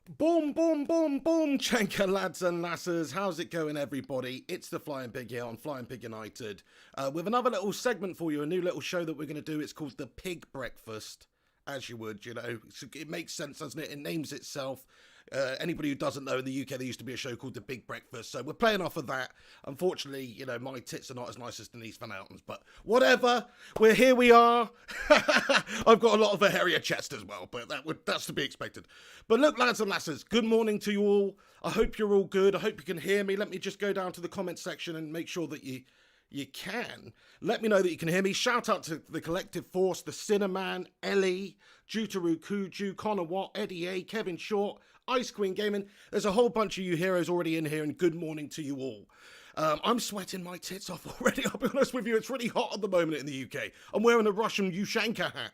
Boom, boom, boom, boom, Chenka lads and lasses. How's it going, everybody? It's the Flying Pig here on Flying Pig United with another little segment for you, a new little show that we're going to do. It's called The Pig Breakfast, as you would, you know. It makes sense, doesn't it? It names itself. Anybody who doesn't know, in the UK there used to be a show called The Big Breakfast, so we're playing off of that. Unfortunately, you know, my tits are not as nice as Denise Van Outen's, but whatever. Here we are. I've got a lot of a hairier chest as well, but that's to be expected. But look, lads and lasses, good morning to you all. I hope you're all good. I hope you can hear me. Let me just go down to the comment section and make sure that you can. Let me know that you can hear me. Shout out to the Collective Force, the Cinnamon, Ellie, Jutaru Kuju, Connor Watt, Eddie A, Kevin Short, Ice Queen Gaming. There's a whole bunch of you heroes already in here, and good morning to you all. I'm sweating my tits off already, I'll be honest with you. It's really hot at the moment in the UK. I'm wearing a Russian Ushanka hat.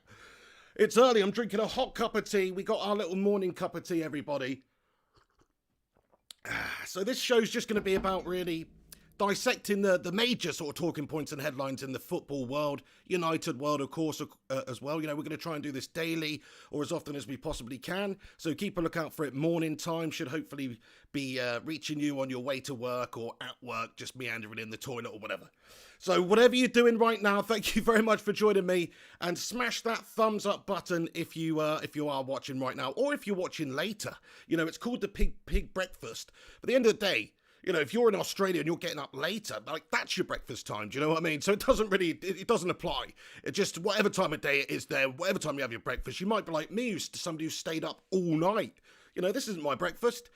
It's early, I'm drinking a hot cup of tea. We got our little morning cup of tea, everybody. So this show's just going to be about really dissecting the major sort of talking points and headlines in the football world, United world, of course, as well. You know, we're going to try and do this daily or as often as we possibly can. So keep a lookout for it. Morning time should hopefully be reaching you on your way to work or at work, just meandering in the toilet or whatever. So whatever you're doing right now, thank you very much for joining me, and smash that thumbs up button if you are watching right now, or if you're watching later. You know, it's called the Pig Breakfast. At the end of the day, you know, if you're in Australia and you're getting up later, like, that's your breakfast time, do you know what I mean? So it doesn't apply. It just, whatever time of day it is there, whatever time you have your breakfast, you might be like me, somebody who stayed up all night. You know, this isn't my breakfast.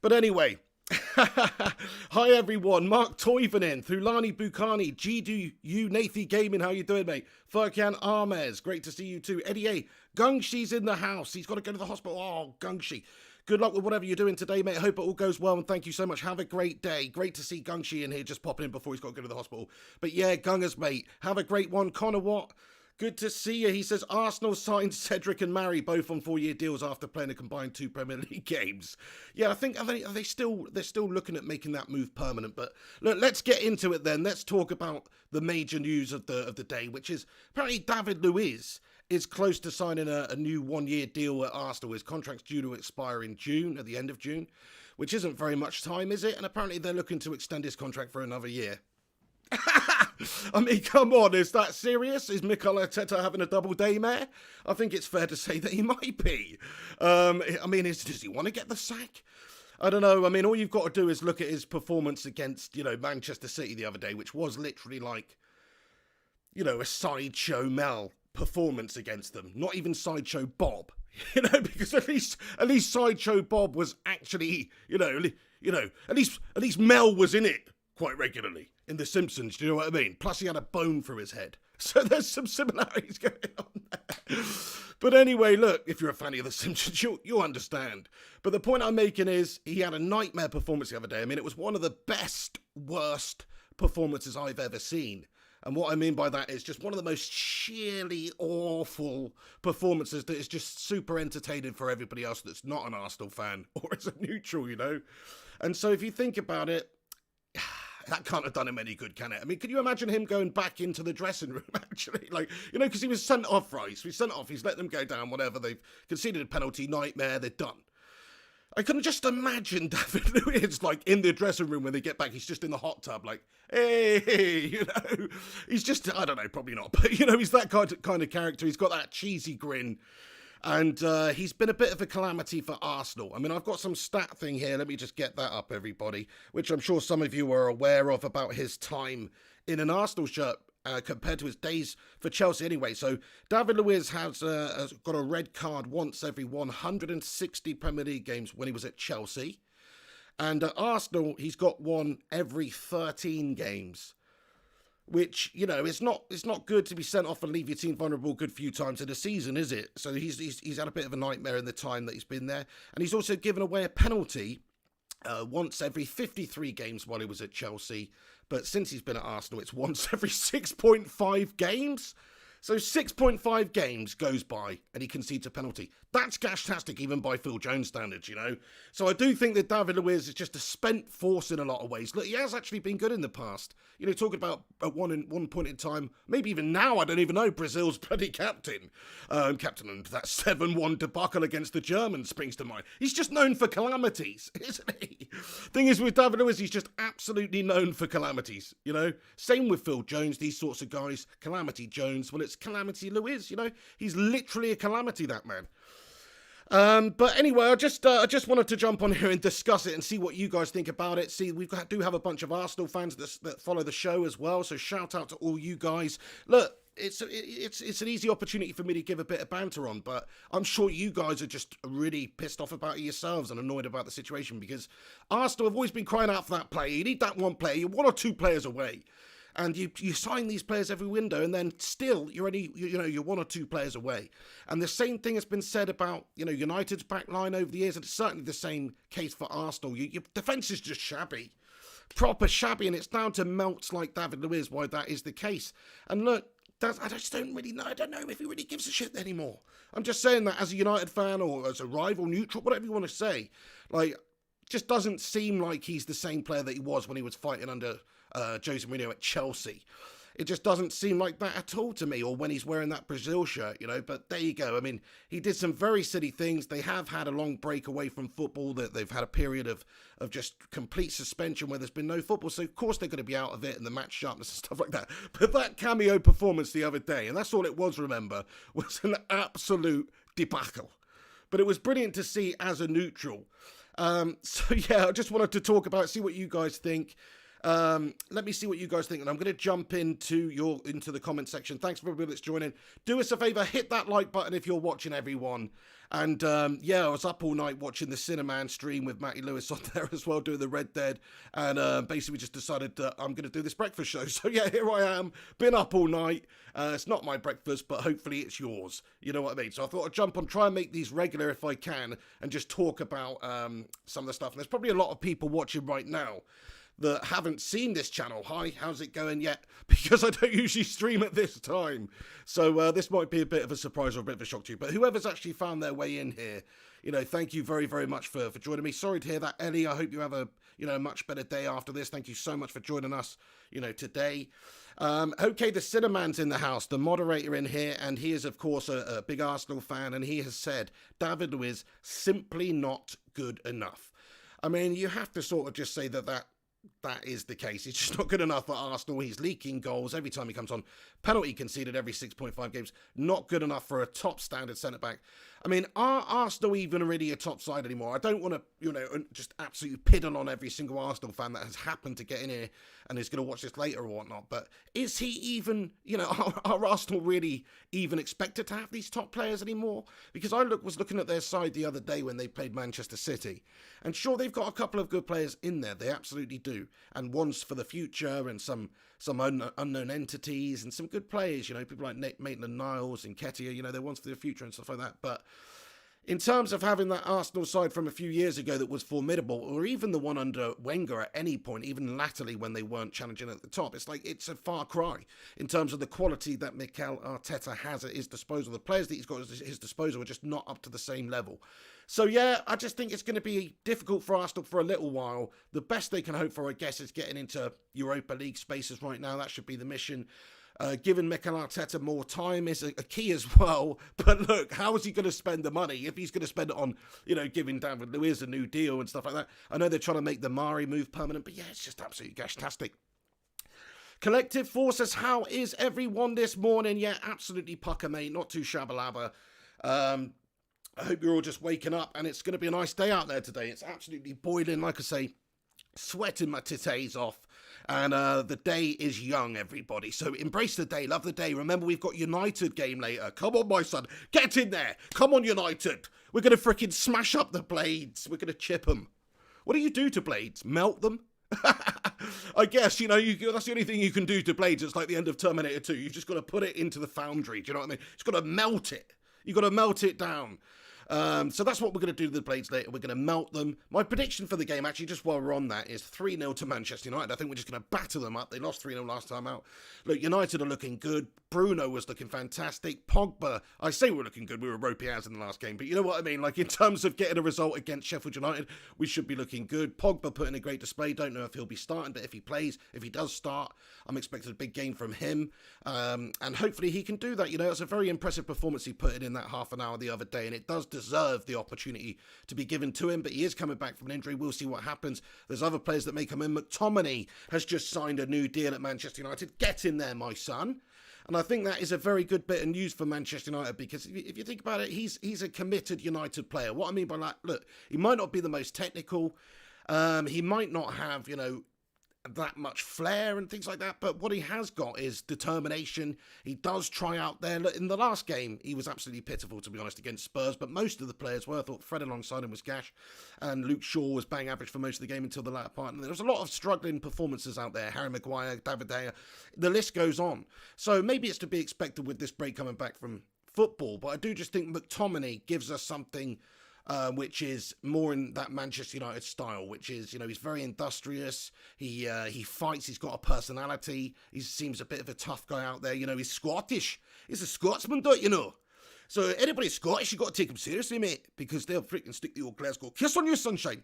But anyway, hi everyone, Mark Toivonen, Thulani Bukhani, Jidu, Nathi Gaming, how you doing, mate? Furkan Armez, great to see you too. Eddie A, Gungshi's in the house, he's got to go to the hospital. Oh, Gungshi. Good luck with whatever you're doing today, mate. I hope it all goes well, and thank you so much. Have a great day. Great to see Gungshi in here, just popping in before he's got to go to the hospital. But yeah, Gungers, mate, have a great one. Connor Watt, good to see you. He says Arsenal signed Cedric and Mari both on 4-year deals after playing a combined 2 Premier League games. Yeah, I think they're still looking at making that move permanent. But look, let's get into it then. Let's talk about the major news of the day, which is apparently David Luiz is close to signing a new 1-year deal at Arsenal. His contract's due to expire in June, at the end of June, which isn't very much time, is it? And apparently they're looking to extend his contract for another year. I mean, come on, is that serious? Is Mikel Arteta having a double daymare? I think it's fair to say that he might be. I mean, does he want to get the sack? I don't know. I mean, all you've got to do is look at his performance against, you know, Manchester City the other day, which was literally like, you know, a sideshow Mel performance against them. Not even sideshow Bob, you know, because at least sideshow Bob was actually, at least Mel was in it quite regularly in The Simpsons. Do you know what I mean? Plus he had a bone through his head, so there's some similarities going on there. But anyway, look, if you're a fan of The Simpsons, you'll understand. But the point I'm making is he had a nightmare performance the other day. I mean, it was one of the worst performances I've ever seen. And what I mean by that is just one of the most sheerly awful performances that is just super entertaining for everybody else that's not an Arsenal fan or is a neutral, you know. And so if you think about it, that can't have done him any good, can it? I mean, can you imagine him going back into the dressing room, actually? Like, you know, because he was sent off, right? So he's sent off, he's let them go down, whatever. They've conceded a penalty, nightmare, they're done. I can just imagine David Luiz, like, in the dressing room when they get back. He's just in the hot tub, like, hey, you know. He's just, I don't know, probably not. But, you know, he's that kind of character. He's got that cheesy grin. And he's been a bit of a calamity for Arsenal. I mean, I've got some stat thing here. Let me just get that up, everybody, which I'm sure some of you are aware of about his time in an Arsenal shirt. Compared to his days for Chelsea anyway. So David Luiz has got a red card once every 160 Premier League games when he was at Chelsea. And at Arsenal, he's got one every 13 games. Which, you know, it's not good to be sent off and leave your team vulnerable a good few times in a season, is it? So he's had a bit of a nightmare in the time that he's been there. And he's also given away a penalty once every 53 games while he was at Chelsea. But since he's been at Arsenal, it's once every 6.5 games. So 6.5 games goes by and he concedes a penalty. That's gash-tastic even by Phil Jones standards, So I do think that David Luiz is just a spent force in a lot of ways. Look, he has actually been good in the past. Talking about at one point in time, maybe even now, I don't even know, Brazil's bloody captain. Captain and that 7-1 debacle against the Germans springs to mind. He's just known for calamities, isn't he? Thing is with David Luiz, he's just absolutely known for calamities, Same with Phil Jones, these sorts of guys. Calamity Jones, well, it's Calamity Luiz, He's literally a calamity, that man. But anyway, I just wanted to jump on here and discuss it and see what you guys think about it. See, we do have a bunch of Arsenal fans that follow the show as well, so shout out to all you guys. Look, it's an easy opportunity for me to give a bit of banter on, but I'm sure you guys are just really pissed off about it yourselves and annoyed about the situation, because Arsenal have always been crying out for that player. You need that one player. You're one or two players away. And you sign these players every window, and then still you're only you're one or two players away. And the same thing has been said about United's back line over the years, and it's certainly the same case for Arsenal. Your defence is just shabby, proper shabby, and it's down to melts like David Luiz why that is the case. And look, I just don't really know. I don't know if he really gives a shit anymore. I'm just saying that as a United fan or as a rival, neutral, whatever you want to say, just doesn't seem like he's the same player that he was when he was fighting under Jose Mourinho at Chelsea. It just doesn't seem like that at all to me, or when he's wearing that Brazil shirt, But there you go. I mean, he did some very silly things. They have had a long break away from football. That they've had a period of just complete suspension where there's been no football. So, of course, they're going to be out of it and the match sharpness and stuff like that. But that cameo performance the other day, and that's all it was, remember, was an absolute debacle. But it was brilliant to see as a neutral. So, yeah, I just wanted to talk about it, see what you guys think. Let me see what you guys think, and I'm going to jump into the comment section. Thanks for everybody that's joining. Do us a favor, hit that like button if you're watching, everyone. And I was up all night watching the Cineman stream with Matty Lewis on there as well, doing the Red Dead, and basically just decided that I'm going to do this breakfast show. So yeah, here I am, been up all night. It's not my breakfast, but hopefully it's yours. You know what I mean? So I thought I'd jump on, try and make these regular if I can, and just talk about some of the stuff. And there's probably a lot of people watching right now that haven't seen this channel. Hi, how's it going yet? Because I don't usually stream at this time. So this might be a bit of a surprise or a bit of a shock to you. But whoever's actually found their way in here, thank you very, very much for joining me. Sorry to hear that, Ellie. I hope you have a much better day after this. Thank you so much for joining us, today. Okay, the Cineman's in the house, the moderator in here, and he is, of course, a big Arsenal fan, and he has said David Luiz simply not good enough. I mean, you have to sort of just say that is the case. He's just not good enough for Arsenal. He's leaking goals every time he comes on. Penalty conceded every 6.5 games. Not good enough for a top standard centre-back. I mean, are Arsenal even really a top side anymore? I don't want to, just absolutely piddle on every single Arsenal fan that has happened to get in here and is going to watch this later or whatnot. But is he even, are Arsenal really even expected to have these top players anymore? Because I was looking at their side the other day when they played Manchester City. And sure, they've got a couple of good players in there. They absolutely do. And one's for the future and some unknown entities and some good players, people like Maitland-Niles and Nketiah, they're ones for the future and stuff like that. But in terms of having that Arsenal side from a few years ago that was formidable, or even the one under Wenger at any point, even latterly when they weren't challenging at the top, it's a far cry in terms of the quality that Mikel Arteta has at his disposal. The players that he's got at his disposal are just not up to the same level. So yeah, I just think it's going to be difficult for Arsenal for a little while. The best they can hope for, I guess, is getting into Europa League spaces right now. That should be the mission. Giving Mikel Arteta more time is a key as well. But look, how is he going to spend the money if he's going to spend it on, giving David Luiz a new deal and stuff like that? I know they're trying to make the Mari move permanent, but yeah, it's just absolutely gash-tastic. Collective Forces, how is everyone this morning? Yeah, absolutely pucker, mate. Not too shabba-labba. I hope you're all just waking up, and it's going to be a nice day out there today. It's absolutely boiling, like I say, sweating my titties off. And the day is young, everybody. So embrace the day, love the day. Remember, we've got United game later. Come on, my son. Get in there. Come on, United. We're going to freaking smash up the Blades. We're going to chip them. What do you do to Blades? Melt them? I guess, that's the only thing you can do to Blades. It's like the end of Terminator 2. You've just got to put it into the foundry. Do you know what I mean? It's got to melt it. You've got to melt it down. So that's what we're going to do to the Blades later. We're going to melt them. My prediction for the game, actually, just while we're on that, is 3-0 to Manchester United. I think we're just going to batter them up. They lost 3-0 last time out. Look, United are looking good. Bruno was looking fantastic. Pogba, I say we're looking good. We were ropey as in the last game. But you know what I mean? Like, in terms of getting a result against Sheffield United, we should be looking good. Pogba put in a great display. Don't know if he'll be starting, but if he plays, if he does start, I'm expecting a big game from him. And hopefully he can do that. You know, it's a very impressive performance he put in that half an hour the other day, and it does deserve the opportunity to be given to him, but he is coming back from an injury. We'll see what happens. There's other players that may come in. McTominay has just signed a new deal at Manchester United. Get in there, my son. And I think that is a very good bit of news for Manchester United, because if you think about it, he's a committed United player. What I mean by that, look, he might not be the most technical. He might not have, you know, that much flair and things like that, but what he has got is determination. He does try out there. In the last game, he was absolutely pitiful, to be honest, against Spurs, but most of the players were. I thought Fred alongside him was gash, and Luke Shaw was bang average for most of the game until the latter part, and there was a lot of struggling performances out there. Harry Maguire, David De Gea, the list goes on. So maybe it's to be expected with this break coming back from football, but I do just think McTominay gives us something which is more in that Manchester United style, which is, you know, he's very industrious, he fights, he's got a personality, he seems a bit of a tough guy out there, you know, he's Scottish, he's a Scotsman, don't you know? So anybody Scottish, you got to take him seriously, mate, because they'll freaking stick the old Glasgow kiss on you, sunshine.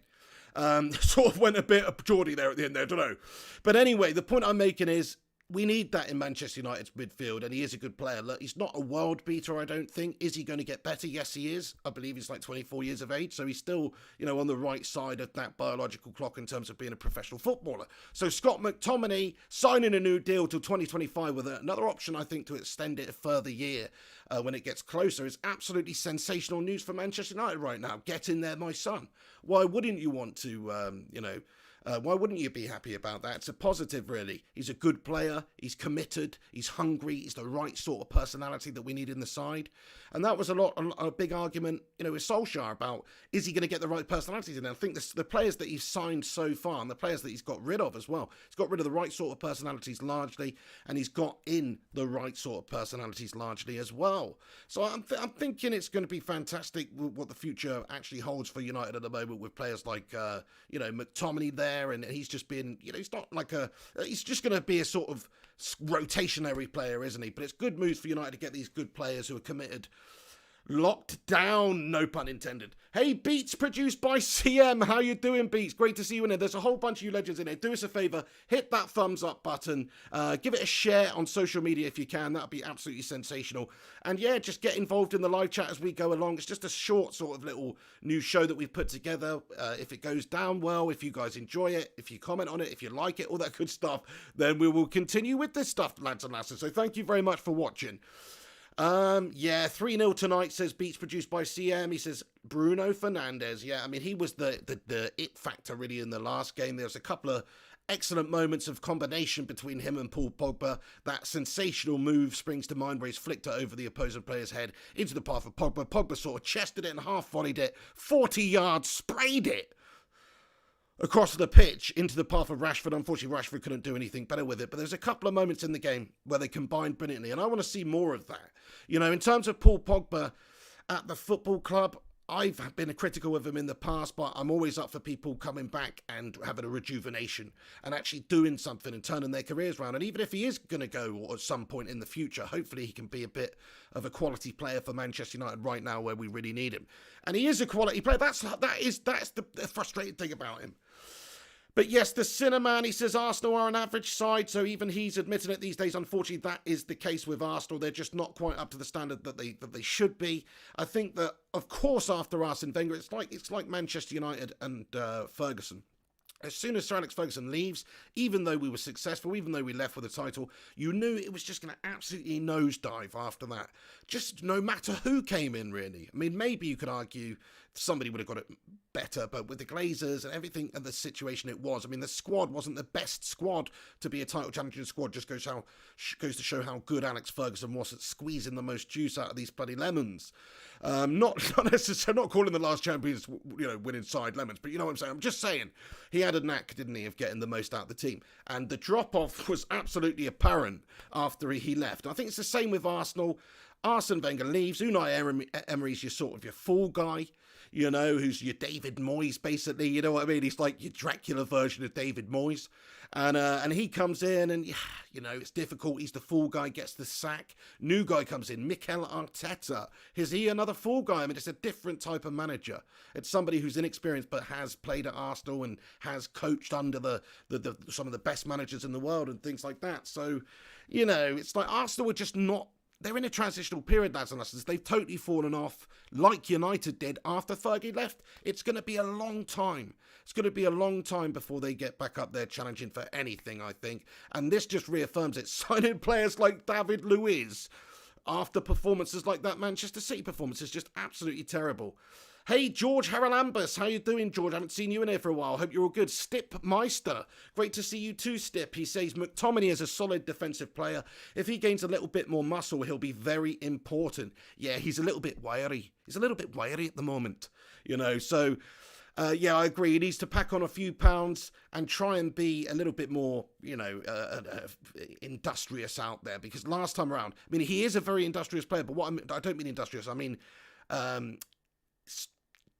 Sort of went a bit of Geordie there at the end there, don't know. But anyway, the point I'm making is, we need that in Manchester United's midfield, and he is a good player. Look, he's not a world beater, I don't think. Is he going to get better? Yes, he is. I believe he's like 24 years of age, so he's still, you know, on the right side of that biological clock in terms of being a professional footballer. So Scott McTominay signing a new deal till 2025 with another option, I think, to extend it a further year when it gets closer is absolutely sensational news for Manchester United right now. Get in there, my son. Why wouldn't you want to, why wouldn't you be happy about that? It's a positive, really. He's a good player. He's committed. He's hungry. He's the right sort of personality that we need in the side. And that was a big argument, you know, with Solskjaer about, is he going to get the right personalities in there? I think the players that he's signed so far and the players that he's got rid of as well, he's got rid of the right sort of personalities largely, and he's got in the right sort of personalities largely as well. So I'm thinking it's going to be fantastic what the future actually holds for United at the moment with players like, McTominay there, and he's just been, you know, he's not like he's just going to be a sort of rotationary player, isn't he? But it's good moves for United to get these good players who are committed. Locked down, no pun intended. Hey, Beats produced by CM. How you doing, Beats? Great to see you in there. There's a whole bunch of you legends in there. Do us a favour, hit that thumbs up button. Give it a share on social media if you can. That'd be absolutely sensational. And yeah, just get involved in the live chat as we go along. It's just a short sort of little new show that we've put together. If it goes down well, if you guys enjoy it, if you comment on it, if you like it, all that good stuff, then we will continue with this stuff, lads and lasses. So thank you very much for watching. 3-0 tonight, says Beats, produced by CM. He says Bruno Fernandes. Yeah, I mean, he was the it factor really in the last game. There was a couple of excellent moments of combination between him and Paul Pogba. That sensational move springs to mind where he's flicked it over the opposing player's head into the path of Pogba. Pogba sort of chested it and half volleyed it, 40 yards, sprayed it across the pitch into the path of Rashford. Unfortunately, Rashford couldn't do anything better with it, but there's a couple of moments in the game where they combined brilliantly, and I want to see more of that. You know, in terms of Paul Pogba at the football club, I've been critical of him in the past, but I'm always up for people coming back and having a rejuvenation and actually doing something and turning their careers around. And even if he is going to go at some point in the future, hopefully he can be a bit of a quality player for Manchester United right now where we really need him. And he is a quality player. That's the frustrating thing about him. But yes, the Cinnamon, he says Arsenal are an average side, so even he's admitting it these days. Unfortunately, that is the case with Arsenal. They're just not quite up to the standard that they should be. I think that, of course, after Arsene Wenger, it's like Manchester United and Ferguson. As soon as Sir Alex Ferguson leaves, even though we were successful, even though we left with a title, you knew it was just going to absolutely nosedive after that. Just no matter who came in, really. I mean, maybe you could argue somebody would have got it better, but with the Glazers and everything and the situation it was, I mean, the squad wasn't the best squad to be a title challenging squad. Just goes to show how good Alex Ferguson was at squeezing the most juice out of these bloody lemons. Not necessarily, not calling the last champions, winning side lemons, but you know what I'm saying. I'm just saying he had a knack, didn't he, of getting the most out of the team, and the drop off was absolutely apparent after he left. I think it's the same with Arsenal. Arsene Wenger leaves. Unai Emery's your sort of your fall guy, you know, who's your David Moyes, basically. You know what I mean? He's like your Dracula version of David Moyes. And he comes in and, you know, it's difficult. He's the fall guy, gets the sack. New guy comes in, Mikel Arteta. Is he another fall guy? I mean, it's a different type of manager. It's somebody who's inexperienced but has played at Arsenal and has coached under some of the best managers in the world and things like that. So, you know, it's like Arsenal are just not... They're in a transitional period, lads and lasses. They've totally fallen off like United did after Fergie left. It's going to be a long time. It's going to be a long time before they get back up there challenging for anything, I think. And this just reaffirms it. Signing players like David Luiz after performances like that Manchester City performance is just absolutely terrible. Hey, George Haralambus, how you doing, George? I haven't seen you in here for a while. Hope you're all good. Stip Meister, great to see you too, Stip. He says McTominay is a solid defensive player. If he gains a little bit more muscle, he'll be very important. Yeah, he's a little bit wiry. He's a little bit wiry at the moment, you know. So, yeah, I agree. He needs to pack on a few pounds and try and be a little bit more, you know, industrious out there. Because last time around, I mean, he is a very industrious player. But I don't mean industrious. I mean...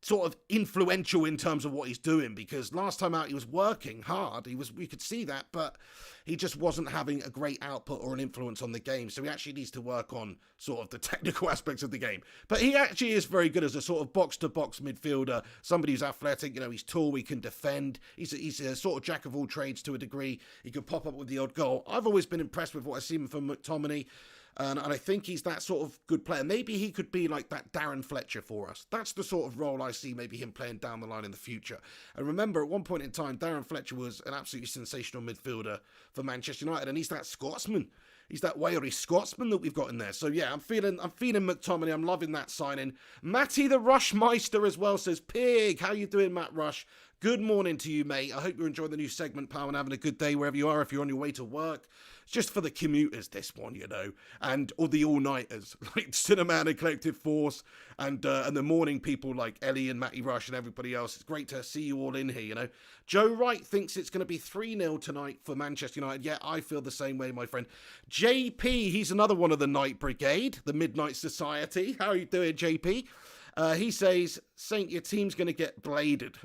sort of influential in terms of what he's doing, because last time out he was working hard, we could see that, but he just wasn't having a great output or an influence on the game. So he actually needs to work on sort of the technical aspects of the game. But he actually is very good as a sort of box-to-box midfielder, somebody who's athletic, you know, he's tall, he can defend, he's a sort of jack of all trades to a degree. He could pop up with the odd goal. I've always been impressed with what I've seen from McTominay. And I think he's that sort of good player. Maybe he could be like that Darren Fletcher for us. That's the sort of role I see maybe him playing down the line in the future. And remember, at one point in time, Darren Fletcher was an absolutely sensational midfielder for Manchester United. And he's that Scotsman. He's that wiry Scotsman that we've got in there. So yeah, I'm feeling McTominay. I'm loving that signing. Matty the Rushmeister as well says, Pig, how you doing, Matt Rush? Good morning to you, mate. I hope you're enjoying the new segment, pal, and having a good day wherever you are, if you're on your way to work. It's just for the commuters, this one, you know, or the all-nighters, like Cinnamon and Collective Force, and the morning people like Ellie and Matty Rush and everybody else. It's great to see you all in here, you know. Joe Wright thinks it's going to be 3-0 tonight for Manchester United. Yeah, I feel the same way, my friend. JP, he's another one of the Night Brigade, the Midnight Society. How are you doing, JP? He says, Saint, your team's going to get bladed.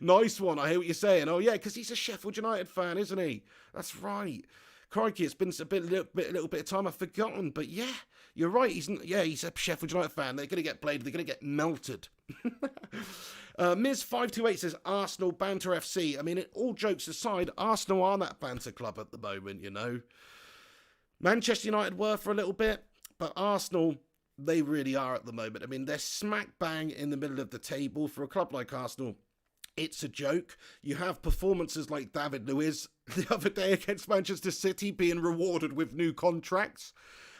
Nice one. I hear what you're saying. Oh, yeah, because he's a Sheffield United fan, isn't he? That's right. Crikey, it's been a little bit of time. I've forgotten. But, yeah, you're right. He's a Sheffield United fan. They're going to get bladed. They're going to get melted. Ms528 says, Arsenal, Banter FC. I mean, all jokes aside, Arsenal are that banter club at the moment, you know. Manchester United were for a little bit, but Arsenal... they really are at the moment. I mean, they're smack bang in the middle of the table. For a club like Arsenal, it's a joke. You have performances like David Luiz the other day against Manchester City being rewarded with new contracts.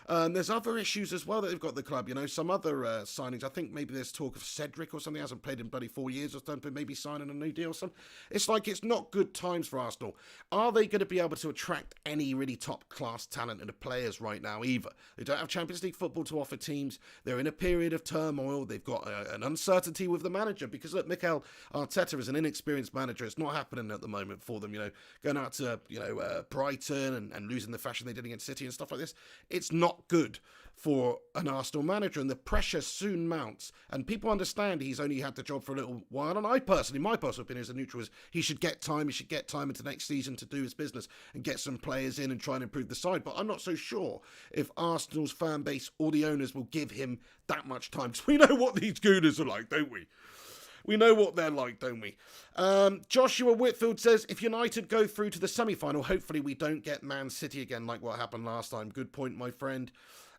There's other issues as well that they've got at the club, you know, some other signings. I think maybe there's talk of Cedric or something. He hasn't played in bloody 4 years or something, maybe signing a new deal or something. It's like it's not good times for Arsenal. Are they going to be able to attract any really top-class talent in the players right now either? They don't have Champions League football to offer teams. They're in a period of turmoil. They've got an uncertainty with the manager because, look, Mikel Arteta is an inexperienced manager. It's not happening at the moment for them, you know, going out to, you know, Brighton and losing the fashion they did against City and stuff like this. It's not good for an Arsenal manager, and the pressure soon mounts. And people understand he's only had the job for a little while. And I personally, my personal opinion as a neutral is he should get time. He should get time into next season to do his business and get some players in and try and improve the side. But I'm not so sure if Arsenal's fan base or the owners will give him that much time. Because we know what these gooners are like, don't we? We know what they're like, don't we? Joshua Whitfield says, if United go through to the semi-final, hopefully we don't get Man City again like what happened last time. Good point, my friend.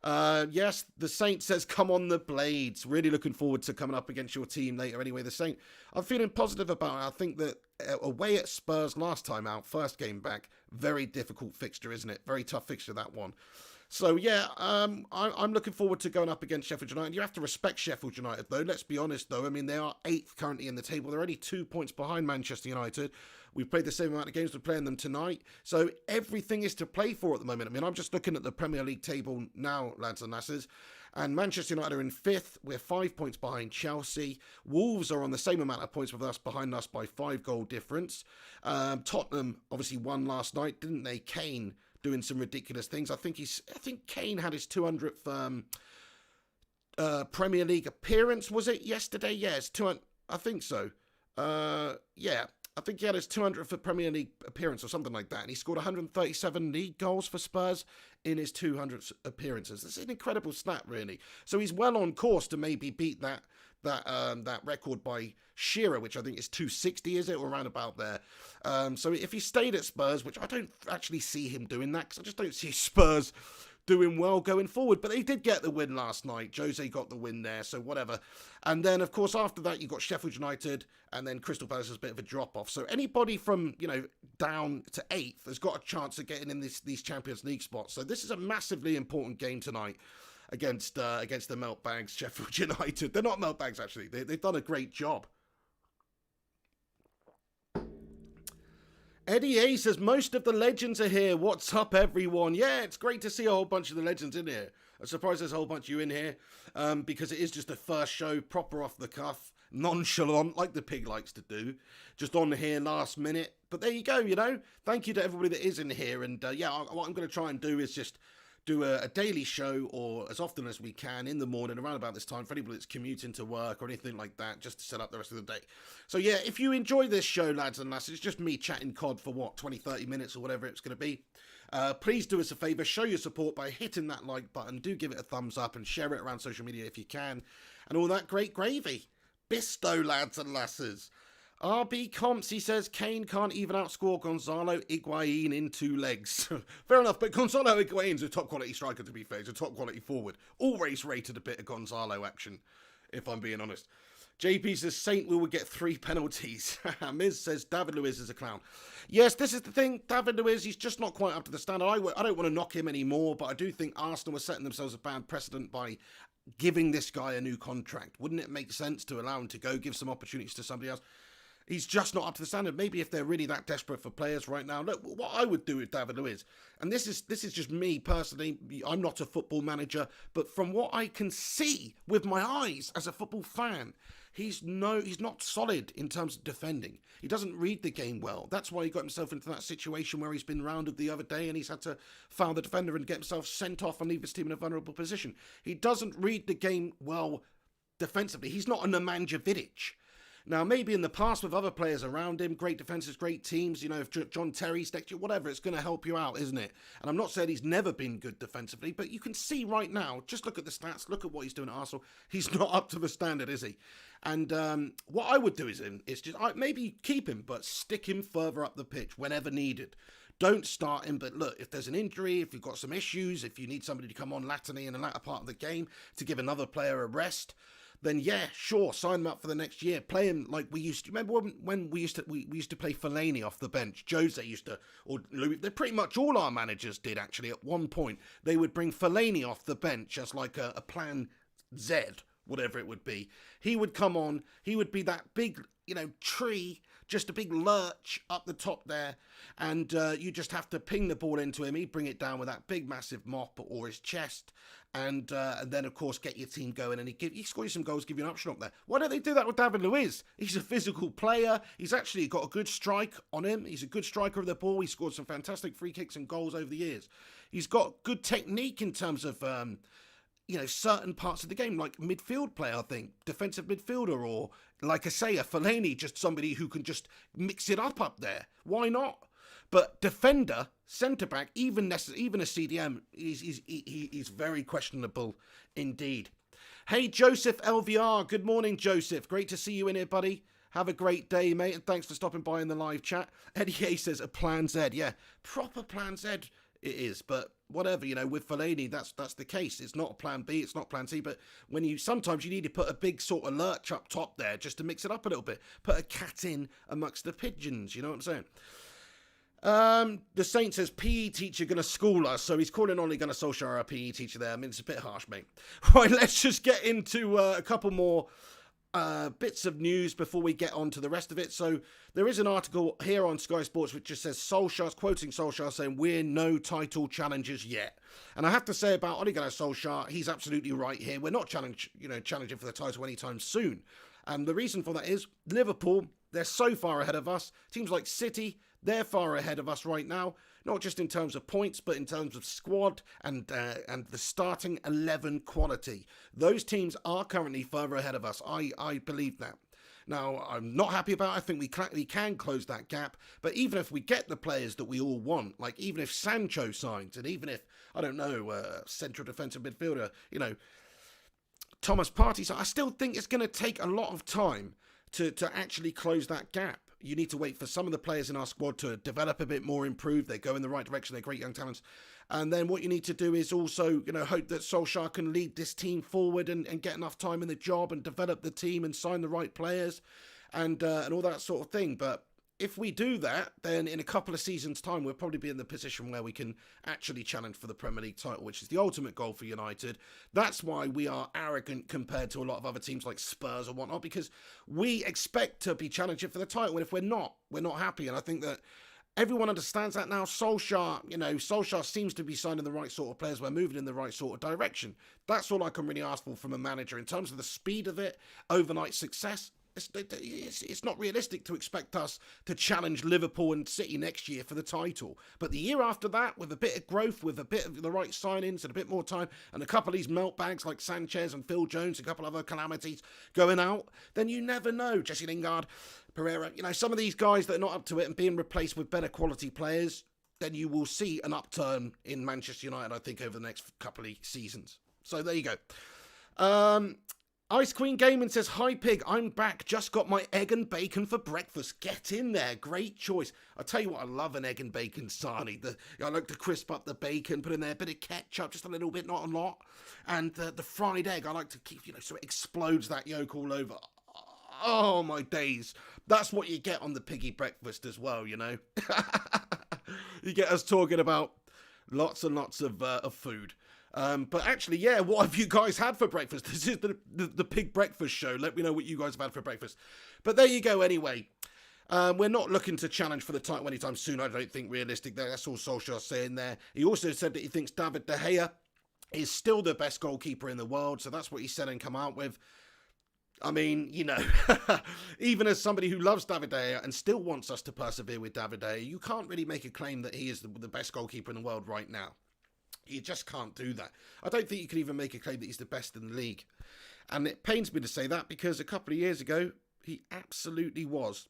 Yes, the Saint says, come on the Blades. Really looking forward to coming up against your team later. Anyway, the Saint, I'm feeling positive about it. I think that away at Spurs last time out, first game back, very difficult fixture, isn't it? Very tough fixture, that one. So, yeah, I'm looking forward to going up against Sheffield United. You have to respect Sheffield United, though. Let's be honest, though. I mean, they are 8th currently in the table. They're only 2 points behind Manchester United. We've played the same amount of games. We're playing them tonight. So everything is to play for at the moment. I mean, I'm just looking at the Premier League table now, lads and lasses. And Manchester United are in 5th. We're 5 points behind Chelsea. Wolves are on the same amount of points with us, behind us by 5 goal difference. Tottenham obviously won last night, didn't they? Kane doing some ridiculous things. I think Kane had his 200th Premier League appearance. Was it yesterday? Yeah, it's 200. I think so. Yeah. I think he had his 200th Premier League appearance or something like that, and he scored 137 league goals for Spurs in his 200 appearances. This is an incredible stat, really. So he's well on course to maybe beat that record by Shearer, which I think is 260, is it, or around about there. So if he stayed at Spurs, which I don't actually see him doing that, because I just don't see Spurs doing well going forward, but they did get the win last night. Jose got the win there, so whatever. And then, of course, after that, you got Sheffield United, and then Crystal Palace is a bit of a drop-off. So anybody from, down to 8th has got a chance of getting in these Champions League spots. So this is a massively important game tonight against the Meltbags, Sheffield United. They're not Meltbags, actually. They've done a great job. Eddie A says, most of the legends are here. What's up, everyone? Yeah, it's great to see a whole bunch of the legends in here. I'm surprised there's a whole bunch of you in here, because it is just the first show, proper off the cuff, nonchalant, like the pig likes to do, just on here last minute. But there you go, Thank you to everybody that is in here. And what I'm going to try and do is just do a daily show, or as often as we can in the morning around about this time, for anybody that's commuting to work or anything like that, just to set up the rest of the day. So yeah, if you enjoy this show, lads and lasses, it's just me chatting COD for 20-30 minutes or whatever it's going to be. Please do us a favour, show your support by hitting that like button, do give it a thumbs up and share it around social media if you can, and all that great gravy. Bisto, lads and lasses. RB Comps, he says, Kane can't even outscore Gonzalo Higuain in 2 legs. Fair enough, but Gonzalo Higuain's a top quality striker, to be fair. He's a top quality forward. Always rated a bit of Gonzalo action, if I'm being honest. JP says, Saint will get 3 penalties. Miz says, David Luiz is a clown. Yes, this is the thing. David Luiz, he's just not quite up to the standard. I don't want to knock him anymore, but I do think Arsenal are setting themselves a bad precedent by giving this guy a new contract. Wouldn't it make sense to allow him to go, give some opportunities to somebody else? He's just not up to the standard. Maybe if they're really that desperate for players right now. Look, what I would do with David Luiz, and this is just me personally, I'm not a football manager, but from what I can see with my eyes as a football fan, he's not solid in terms of defending. He doesn't read the game well. That's why he got himself into that situation where he's been rounded the other day and he's had to foul the defender and get himself sent off and leave his team in a vulnerable position. He doesn't read the game well defensively. He's not a Nemanja Vidic. Now, maybe in the past with other players around him, great defenses, great teams, if John Terry's next to you, whatever, it's going to help you out, isn't it? And I'm not saying he's never been good defensively, but you can see right now, just look at the stats, look at what he's doing at Arsenal. He's not up to the standard, is he? And what I would do is just maybe keep him, but stick him further up the pitch whenever needed. Don't start him, but look, if there's an injury, if you've got some issues, if you need somebody to come on latterly in the latter part of the game to give another player a rest, then yeah, sure, sign him up for the next year. Play him like we used to. Remember when we used to play Fellaini off the bench? Jose used to, or Luis, pretty much all our managers did actually at one point. They would bring Fellaini off the bench as like a plan Z, whatever it would be. He would come on, he would be that big, tree, just a big lurch up the top there, and you just have to ping the ball into him. He'd bring it down with that big massive mop or his chest, and then of course get your team going, and he score you some goals, give you an option up there. Why don't they do that with David Luiz? He's a physical player. He's actually got a good strike on him. He's a good striker of the ball. He scored some fantastic free kicks and goals over the years. He's got good technique in terms of certain parts of the game, like midfield player, I think, defensive midfielder, or like I say, a Fellaini, just somebody who can just mix it up there. Why not? But defender, centre-back, even a CDM, he's very questionable indeed. Hey, Joseph LVR. Good morning, Joseph. Great to see you in here, buddy. Have a great day, mate, and thanks for stopping by in the live chat. Eddie A says a plan Z. Yeah, proper plan Z it is, but whatever, with Fellaini, that's the case. It's not a plan B, it's not plan C, but sometimes you need to put a big sort of lurch up top there just to mix it up a little bit. Put a cat in amongst the pigeons, you know what I'm saying? The Saint says, PE teacher gonna school us, so he's calling Ole Gunnar Solskjaer a PE teacher there. I mean, it's a bit harsh, mate. Right, let's just get into a couple more bits of news before we get on to the rest of it. So there is an article here on Sky Sports which just says Solskjaer's quoting Solskjaer saying we're no title challengers yet. And I have to say about Ole Gunnar Solskjaer, he's absolutely right here. We're not challenging for the title anytime soon. And the reason for that is Liverpool, they're so far ahead of us. Teams like City, they're far ahead of us right now. not just in terms of points, but in terms of squad and the starting 11 quality. Those teams are currently further ahead of us. I believe that. Now, I'm not happy about it. I think we can close that gap. But even if we get the players that we all want, like even if Sancho signs, and even if, I don't know, central defensive midfielder, Thomas Partey, I still think it's going to take a lot of time to actually close that gap. You need to wait for some of the players in our squad to develop a bit more, improve. They go in the right direction. They're great young talents. And then what you need to do is also, hope that Solskjaer can lead this team forward and get enough time in the job and develop the team and sign the right players and all that sort of thing. But if we do that, then in a couple of seasons' time, we'll probably be in the position where we can actually challenge for the Premier League title, which is the ultimate goal for United. That's why we are arrogant compared to a lot of other teams like Spurs or whatnot, because we expect to be challenging for the title. And if we're not happy. And I think that everyone understands that now. Solskjaer seems to be signing the right sort of players. We're moving in the right sort of direction. That's all I can really ask for from a manager. In terms of the speed of it, overnight success, it's not realistic to expect us to challenge Liverpool and City next year for the title. But the year after that, with a bit of growth, with a bit of the right signings and a bit more time, and a couple of these meltbags like Sanchez and Phil Jones, a couple of other calamities going out, then you never know. Jesse Lingard, Pereira, some of these guys that are not up to it and being replaced with better quality players, then you will see an upturn in Manchester United, I think, over the next couple of seasons. So there you go. Ice Queen Gaming says, "Hi Pig, I'm back. Just got my egg and bacon for breakfast. Get in there. Great choice." I tell you what, I love an egg and bacon sarnie. I like to crisp up the bacon, put in there a bit of ketchup, just a little bit, not a lot. And the fried egg, I like to keep, so it explodes that yolk all over. Oh my days. That's what you get on the piggy breakfast as well, You get us talking about lots and lots of food. But actually, yeah, what have you guys had for breakfast? This is the Pig Breakfast Show. Let me know what you guys have had for breakfast. But there you go anyway. We're not looking to challenge for the title anytime soon. I don't think realistic. That's all Solskjaer's saying there. He also said that he thinks David De Gea is still the best goalkeeper in the world. So that's what he said and come out with. I mean, even as somebody who loves David De Gea and still wants us to persevere with David De Gea, you can't really make a claim that he is the best goalkeeper in the world right now. You just can't do that. I don't think you can even make a claim that he's the best in the league. And it pains me to say that because a couple of years ago, he absolutely was.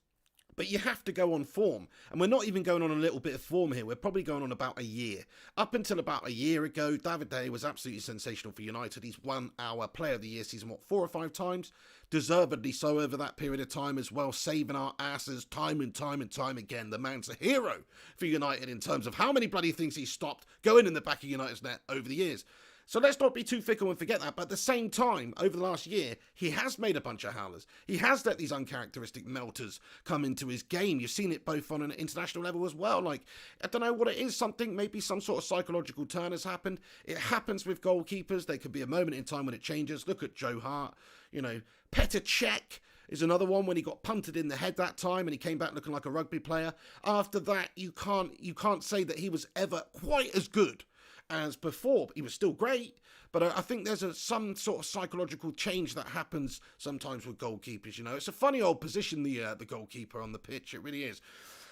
But you have to go on form. And we're not even going on a little bit of form here. We're probably going on about a year. Up until about a year ago, David De Gea was absolutely sensational for United. He's won our Player of the Year season, 4 or 5 times? Deservedly so over that period of time as well, saving our asses time and time and time again. The man's a hero for United in terms of how many bloody things he's stopped going in the back of United's net over the years. So let's not be too fickle and forget that. But at the same time, over the last year, he has made a bunch of howlers. He has let these uncharacteristic melters come into his game. You've seen it both on an international level as well. Like, I don't know what it is. Maybe some sort of psychological turn has happened. It happens with goalkeepers. There could be a moment in time when it changes. Look at Joe Hart. Petr Cech is another one when he got punted in the head that time and he came back looking like a rugby player. After that, you can't say that he was ever quite as good as before. He was still great, but I think there's some sort of psychological change that happens sometimes with goalkeepers. It's a funny old position, the goalkeeper on the pitch. It really is.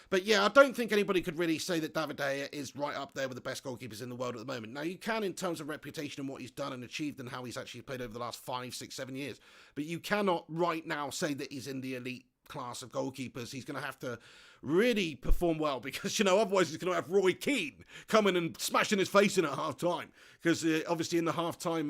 But yeah, I don't think anybody could really say that David De Gea is right up there with the best goalkeepers in the world at the moment. Now, you can in terms of reputation and what he's done and achieved and how he's actually played over the last 5, 6, 7 years. But you cannot right now say that he's in the elite class of goalkeepers. He's going to have to really perform well because, otherwise he's going to have Roy Keane coming and smashing his face in at half-time. Because obviously in the half-time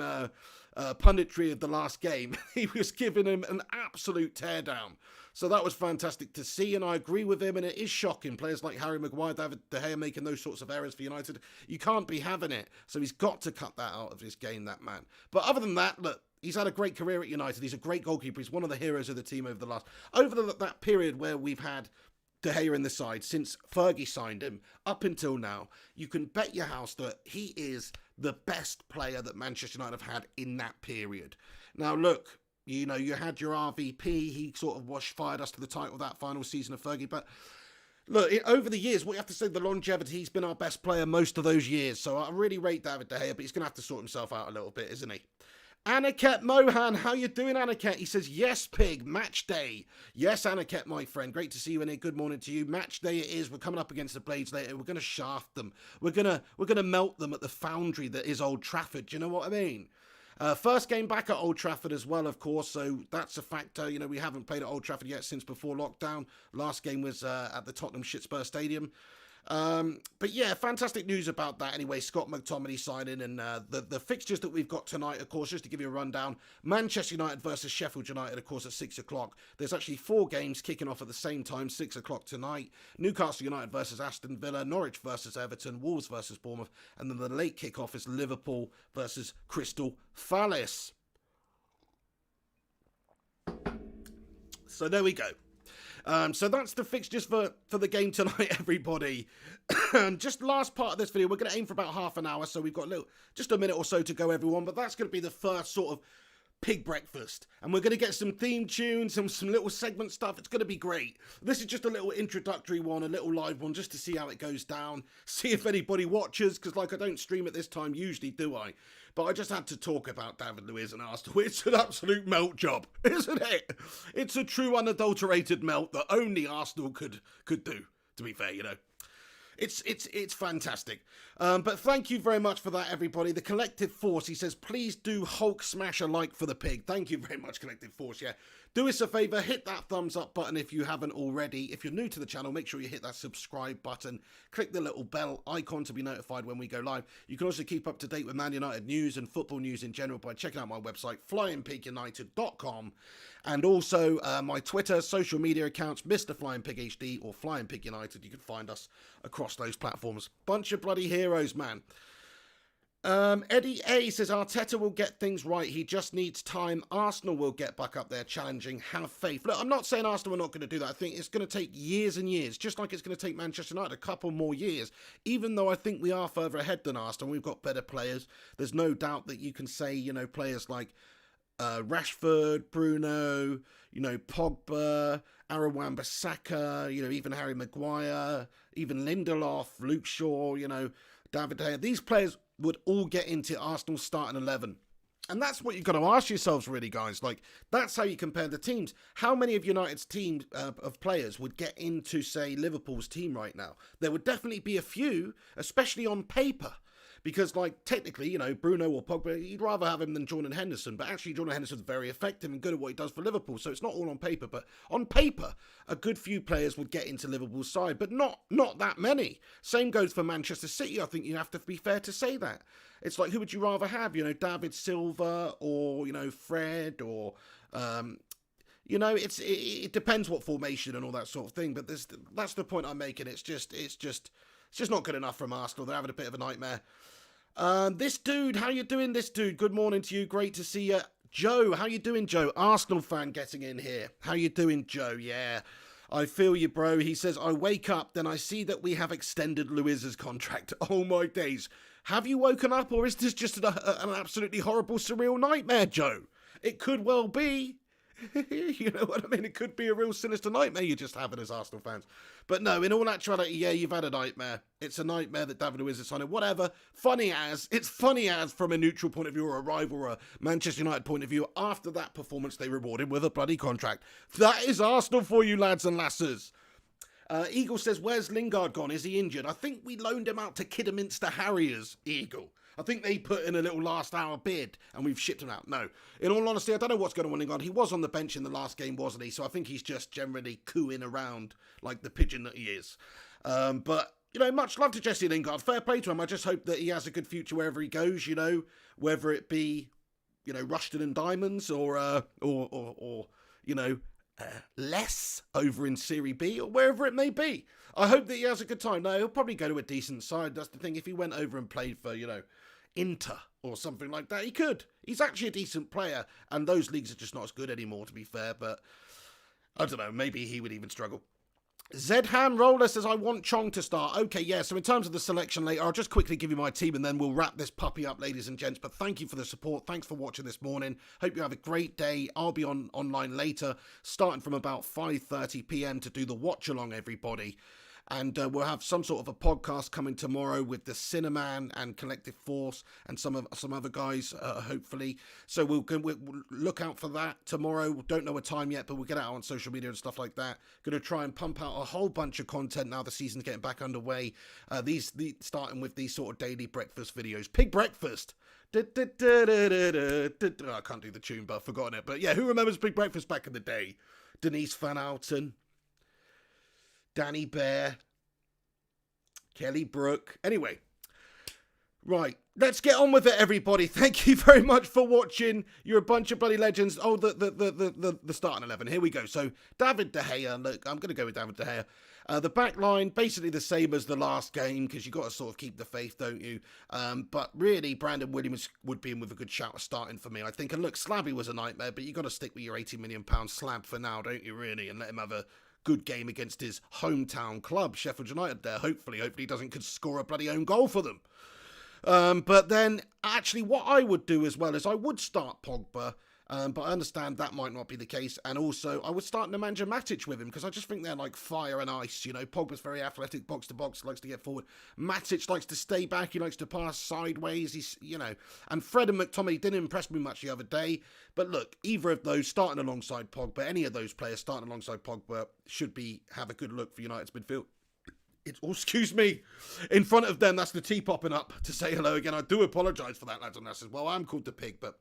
punditry of the last game, he was giving him an absolute teardown. So that was fantastic to see, and I agree with him, and it is shocking. Players like Harry Maguire, David De Gea making those sorts of errors for United. You can't be having it. So he's got to cut that out of his game, that man. But other than that, look, he's had a great career at United. He's a great goalkeeper. He's one of the heroes of the team over that period where we've had De Gea in the side since Fergie signed him up until now. You can bet your house that he is the best player that Manchester United have had in that period. Now, look, you had your RVP. He sort of fired us to the title that final season of Fergie. But look, over the years, what you have to say, the longevity, he's been our best player most of those years. So I really rate David De Gea, but he's going to have to sort himself out a little bit, isn't he? Aniket Mohan, how you doing, Aniket? He says, yes, Pig, match day. Yes, Aniket, my friend, great to see you in here. Good morning to you. Match day it is. We're coming up against the Blades later. We're going to shaft them. We're gonna melt them at the foundry that is Old Trafford. Do you know what I mean? First game back at Old Trafford as well, of course, so that's a factor. You know, we haven't played at Old Trafford yet since before lockdown. Last game was at the Tottenham Shitspur Stadium. But yeah, fantastic news about that anyway. Scott McTominay signing, and the fixtures that we've got tonight, of course, just to give you a rundown. Manchester United versus Sheffield United, of course, at 6 o'clock. There's actually 4 games kicking off at the same time, 6 o'clock tonight. Newcastle United versus Aston Villa, Norwich versus Everton, Wolves versus Bournemouth, and then the late kickoff is Liverpool versus Crystal Palace. So there we go. So that's the fixtures for the game tonight, everybody. Just last part of this video, we're going to aim for about half an hour, so we've got just a minute or so to go, everyone. But that's going to be the first sort of pig breakfast, and we're going to get some theme tunes and some little segment stuff. It's going to be great. This is just a little introductory one, a little live one, just to see how it goes down, see if anybody watches, because like I don't stream at this time usually, do I? But I just had to talk about David Luiz and Arsenal. It's an absolute melt job, isn't it? It's a true unadulterated melt that only Arsenal could do, to be fair, you know. It's fantastic. But thank you very much for that, everybody. The Collective Force, he says, please do Hulk smash a like for the pig. Thank you very much, Collective Force. Yeah, do us a favor, hit that thumbs up button if you haven't already. If you're new to the channel, make sure you hit that subscribe button. Click the little bell icon to be notified when we go live. You can also keep up to date with Man United news and football news in general by checking out my website, flyingpigunited.com. And also my Twitter, social media accounts, Mr. Flying Pig HD or Flying Pig United. You can find us across those platforms. Bunch of bloody heroes, man. Eddie A says, Arteta will get things right. He just needs time. Arsenal will get back up there challenging. Have faith. Look, I'm not saying Arsenal are not going to do that. I think it's going to take years and years, just like it's going to take Manchester United a couple more years, even though I think we are further ahead than Arsenal. We've got better players. There's no doubt that you can say, you know, players like Rashford, Bruno, you know, Pogba, Aaron Bissaka, you know, even Harry Maguire, even Lindelof, Luke Shaw, you know, David De Gea. These players would all get into Arsenal's starting 11. And that's what you've got to ask yourselves, really, guys. Like, that's how you compare the teams. How many of United's teams of players would get into, say, Liverpool's team right now? There would definitely be a few, especially on paper. Because, like, technically, you know, Bruno or Pogba, you'd rather have him than Jordan Henderson. But actually, Jordan Henderson's very effective and good at what he does for Liverpool. So it's not all on paper. But on paper, a good few players would get into Liverpool's side. But not that many. Same goes for Manchester City. I think you have to be fair to say that. It's like, who would you rather have? You know, David Silva or, you know, Fred or... you know, it depends what formation and all that sort of thing. But that's the point I'm making. It's just not good enough from Arsenal. They're having a bit of a nightmare. This dude, how you doing, this dude? Good morning to you. Great to see you. Joe, how you doing, Joe? Arsenal fan getting in here. How you doing, Joe? Yeah, I feel you, bro. He says, I wake up, then I see that we have extended Luiz's contract. Oh, my days. Have you woken up, or is this just an absolutely horrible, surreal nightmare, Joe? It could well be. You know what I mean? It could be a real sinister nightmare you're just having as Arsenal fans. But no, in all actuality, yeah, you've had a nightmare. It's a nightmare that David Luiz is signing. Whatever. It's funny as from a neutral point of view or a rival or a Manchester United point of view. After that performance, they rewarded with a bloody contract. That is Arsenal for you, lads and lasses. Eagle says, where's Lingard gone? Is he injured? I think we loaned him out to Kidderminster Harriers, Eagle. I think they put in a little last hour bid and we've shipped him out. No, in all honesty, I don't know what's going on with Lingard. He was on the bench in the last game, wasn't he? So I think he's just generally cooing around like the pigeon that he is. But, you know, much love to Jesse Lingard. Fair play to him. I just hope that he has a good future wherever he goes, you know, whether it be, you know, Rushden and Diamonds or you know, less over in Serie B or wherever it may be. I hope that he has a good time. No, he'll probably go to a decent side. That's the thing. If he went over and played for, you know, Inter or something like that, he could. He's actually a decent player, and those leagues are just not as good anymore, to be fair. But I don't know. Maybe he would even struggle. Zedham Roller says, I want Chong to start. Okay, yeah, so in terms of the selection later, I'll just quickly give you my team and then we'll wrap this puppy up, ladies and gents. But thank you for the support. Thanks for watching this morning. Hope you have a great day. I'll be online later, starting from about 5:30 p.m. to do the watch-along, everybody. And we'll have some sort of a podcast coming tomorrow with the Cineman and Collective Force and some other guys, hopefully. So we'll look out for that tomorrow. Don't know a time yet, but we'll get it out on social media and stuff like that. Going to try and pump out a whole bunch of content now the season's getting back underway. Starting with these sort of daily breakfast videos. Pig breakfast. I can't do the tune, but I've forgotten it. But yeah, who remembers Big Breakfast back in the day? Denise Van Outen, Danny Bear, Kelly Brook. Anyway, right, let's get on with it, everybody. Thank you very much for watching. You're a bunch of bloody legends. Oh, the starting 11. Here we go. So David De Gea. Look, I'm going to go with David De Gea. The back line, basically the same as the last game, because you've got to sort of keep the faith, don't you? But really, Brandon Williams would be in with a good shout of starting for me, I think. And look, Slabby was a nightmare, but you've got to stick with your £80 million slab for now, don't you, really? And let him have a good game against his hometown club, Sheffield United there. Hopefully he doesn't score a bloody own goal for them. But then, actually, what I would do as well is I would start Pogba. But I understand that might not be the case. And also, I would start Nemanja Matic with him, because I just think they're like fire and ice. You know, Pogba's very athletic, box to box, likes to get forward. Matic likes to stay back. He likes to pass sideways. He's, you know, and Fred and McTominay didn't impress me much the other day. But look, either of those starting alongside Pogba, any of those players starting alongside Pogba should have a good look for United's midfield. Excuse me, in front of them, that's the tea popping up to say hello again. I do apologise for that, lads and lasses. Well, I'm called the pig, but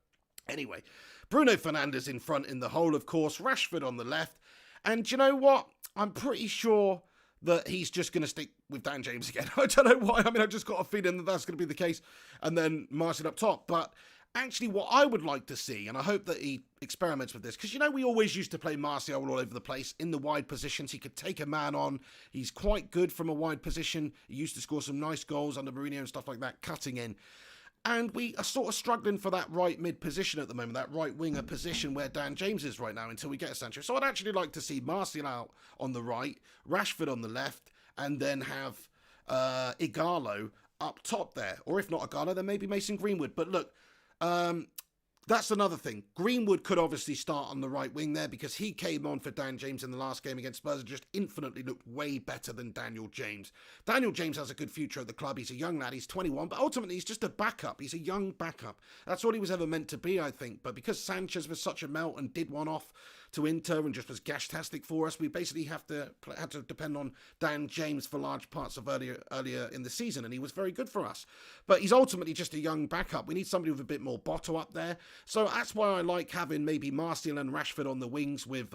anyway. Bruno Fernandes in front in the hole, of course. Rashford on the left. And you know what? I'm pretty sure that he's just going to stick with Dan James again. I don't know why. I mean, I just got a feeling that that's going to be the case. And then Martial up top. But actually, what I would like to see, and I hope that he experiments with this, because, you know, we always used to play Martial all over the place in the wide positions. He could take a man on. He's quite good from a wide position. He used to score some nice goals under Mourinho and stuff like that, cutting in. And we are sort of struggling for that right mid position at the moment, that right winger position where Dan James is right now until we get a Sancho. So I'd actually like to see Martial out on the right, Rashford on the left, and then have Ighalo up top there. Or if not Ighalo, then maybe Mason Greenwood. But look, that's another thing. Greenwood could obviously start on the right wing there, because he came on for Dan James in the last game against Spurs and just infinitely looked way better than Daniel James. Daniel James has a good future at the club. He's a young lad. He's 21, but ultimately he's just a backup. He's a young backup. That's all he was ever meant to be, I think. But because Sanchez was such a melt and did one off to Inter and just was gash-tastic for us, we basically had to depend on Dan James for large parts of earlier in the season, and he was very good for us. But he's ultimately just a young backup. We need somebody with a bit more bottle up there. So that's why I like having maybe Martial and Rashford on the wings with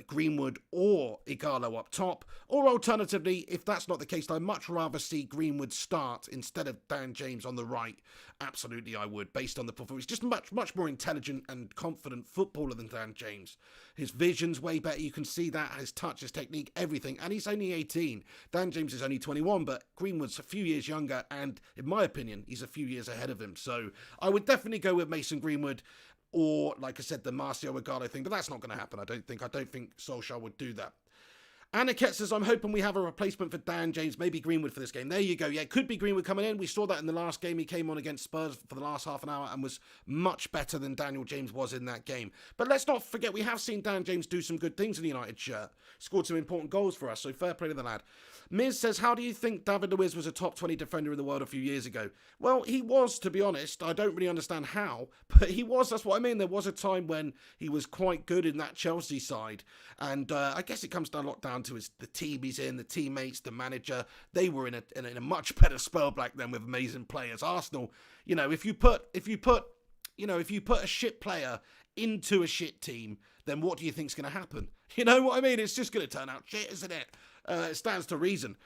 Greenwood or Ighalo up top. Or alternatively, if that's not the case, I'd much rather see Greenwood start instead of Dan James on the right. Absolutely, I would, based on the performance. He's just much more intelligent and confident footballer than Dan James. His vision's way better. You can see that. His touch, his technique, everything. And he's only 18. Dan James is only 21, but Greenwood's a few years younger. And in my opinion, he's a few years ahead of him. So I would definitely go with Mason Greenwood, or, like I said, the Martial Ighalo thing. But that's not going to happen, I don't think. I don't think Solskjaer would do that. Aniket says, I'm hoping we have a replacement for Dan James, maybe Greenwood for this game. There you go. Yeah, it could be Greenwood coming in. We saw that in the last game. He came on against Spurs for the last half an hour and was much better than Daniel James was in that game. But let's not forget, we have seen Dan James do some good things in the United shirt. Scored some important goals for us, so fair play to the lad. Miz says, how do you think David Luiz was a top 20 defender in the world a few years ago? Well, he was, to be honest. I don't really understand how, but he was. That's what I mean. There was a time when he was quite good in that Chelsea side. And I guess it comes down a lot down to the team he's in, the teammates, the manager. They were in a much better spell back then with amazing players. Arsenal, you know, if you put a shit player into a shit team, then what do you think's going to happen? You know what I mean? It's just going to turn out shit, isn't it? It stands to reason.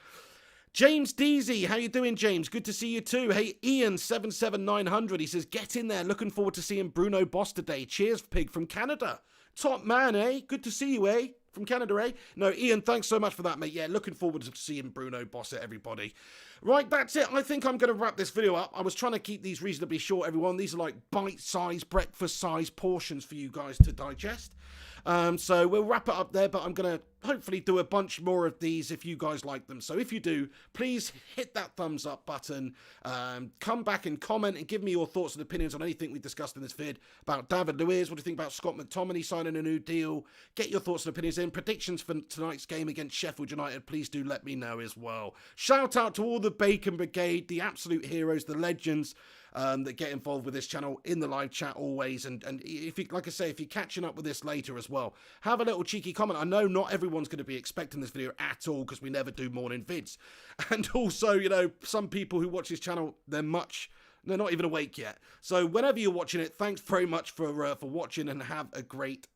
James Deasy, how you doing, James? Good to see you too. Hey, Ian 77900, he says, get in there. Looking forward to seeing Bruno Boss today. Cheers, Pig from Canada. Top man, eh? Good to see you, eh? From Canada, eh? No, Ian, thanks so much for that, mate. Yeah, looking forward to seeing Bruno Boss it, everybody. Right, that's it. I think I'm going to wrap this video up. I was trying to keep these reasonably short, everyone. These are like bite-sized, breakfast-sized portions for you guys to digest. So we'll wrap it up there, but I'm going to hopefully do a bunch more of these if you guys like them. So if you do, please hit that thumbs up button. Come back and comment and give me your thoughts and opinions on anything we discussed in this vid about David Luiz. What do you think about Scott McTominay signing a new deal? Get your thoughts and opinions in. Predictions for tonight's game against Sheffield United, please do let me know as well. Shout out to all the Bacon Brigade, the absolute heroes, the legends, that get involved with this channel in the live chat always. And if you, like I say, if you're catching up with this later as well, have a little cheeky comment. I know not everyone's going to be expecting this video at all because we never do morning vids. And also, you know, some people who watch this channel, they're not even awake yet. So whenever you're watching it, thanks very much for watching, and have a great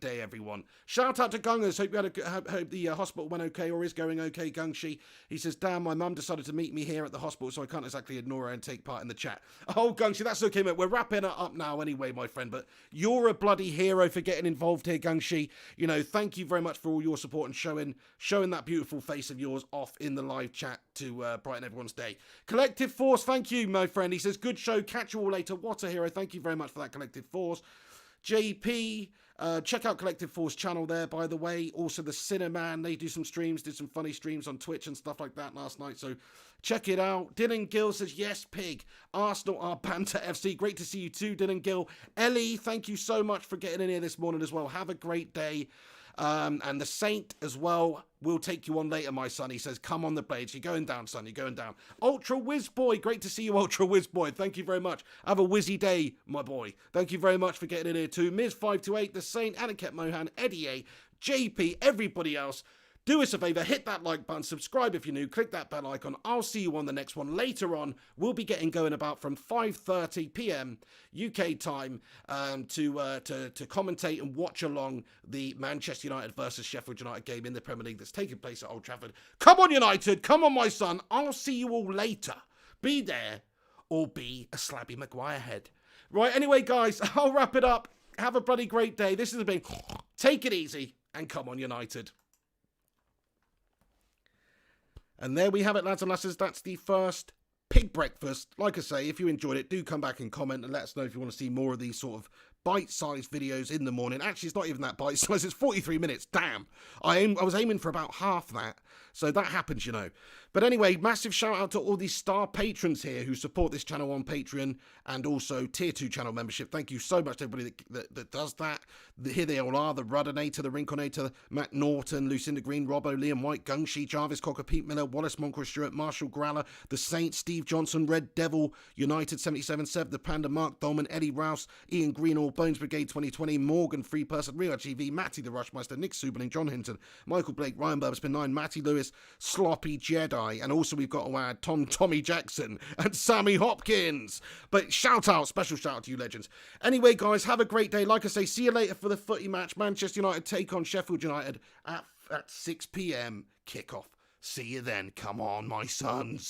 day, everyone. Shout out to Gungers. Hope the hospital went okay, or is going okay, Gungshi. He says, damn, my mum decided to meet me here at the hospital, so I can't exactly ignore her and take part in the chat. Oh, Gungshi, that's okay, mate. We're wrapping it up now anyway, my friend, but you're a bloody hero for getting involved here, Gungshi. You know, thank you very much for all your support and showing that beautiful face of yours off in the live chat to brighten everyone's day. Collective Force, thank you, my friend. He says, good show. Catch you all later. What a hero. Thank you very much for that, Collective Force. JP, check out Collective Force channel there, by the way. Also, the Cineman, they do some streams, did some funny streams on Twitch and stuff like that last night, so check it out. Dylan Gill says, yes, pig. Arsenal are Banter FC. Great to see you too, Dylan Gill. Ellie, thank you so much for getting in here this morning as well. Have a great day. And the Saint as well will take you on later, my son. He says, come on the blades. You're going down, son. You're going down. Ultra Whiz Boy. Great to see you, Ultra Whiz Boy. Thank you very much. Have a whizzy day, my boy. Thank you very much for getting in here too. Miz528, the Saint, Aniket Mohan, Eddie A, JP, everybody else. Do us a favour, hit that like button, subscribe if you're new, click that bell icon. I'll see you on the next one. Later on, we'll be getting going about from 5:30 p.m. UK time to commentate and watch along the Manchester United versus Sheffield United game in the Premier League that's taking place at Old Trafford. Come on, United. Come on, my son. I'll see you all later. Be there or be a Slabby Maguire head. Right, anyway, guys, I'll wrap it up. Have a bloody great day. This has been Take It Easy and come on, United. And there we have it, lads and lasses. That's the first pig breakfast. Like I say, if you enjoyed it, do come back and comment and let us know if you want to see more of these sort of bite-sized videos in the morning. Actually, it's not even that bite-sized. It's 43 minutes. Damn. I was aiming for about half that. So that happens, you know. But anyway, massive shout out to all these star patrons here who support this channel on Patreon and also Tier 2 channel membership. Thank you so much to everybody that does that. Here they all are: the Ruddinator, the Rinconator, Matt Norton, Lucinda Green, Robbo, Liam White, Gungshi, Jarvis Cocker, Pete Miller, Wallace Moncro, Stewart, Marshall Growler, The Saint, Steve Johnson, Red Devil, United 77-7, The Panda, Mark Dolman, Eddie Rouse, Ian Greenall, Bones Brigade 2020, Morgan, Free Person, Rio TV, Matty the Rushmeister, Nick Suberling, John Hinton, Michael Blake, Ryan Burbspin 9, Matty Lewis, Sloppy Jedi, and also we've got to add Tommy Jackson and Sammy Hopkins. But special shout out to you legends. Anyway, guys, have a great day. Like I say, see you later for the footy match. Manchester United take on Sheffield United at 6 p.m. kickoff. See you then. Come on, my sons.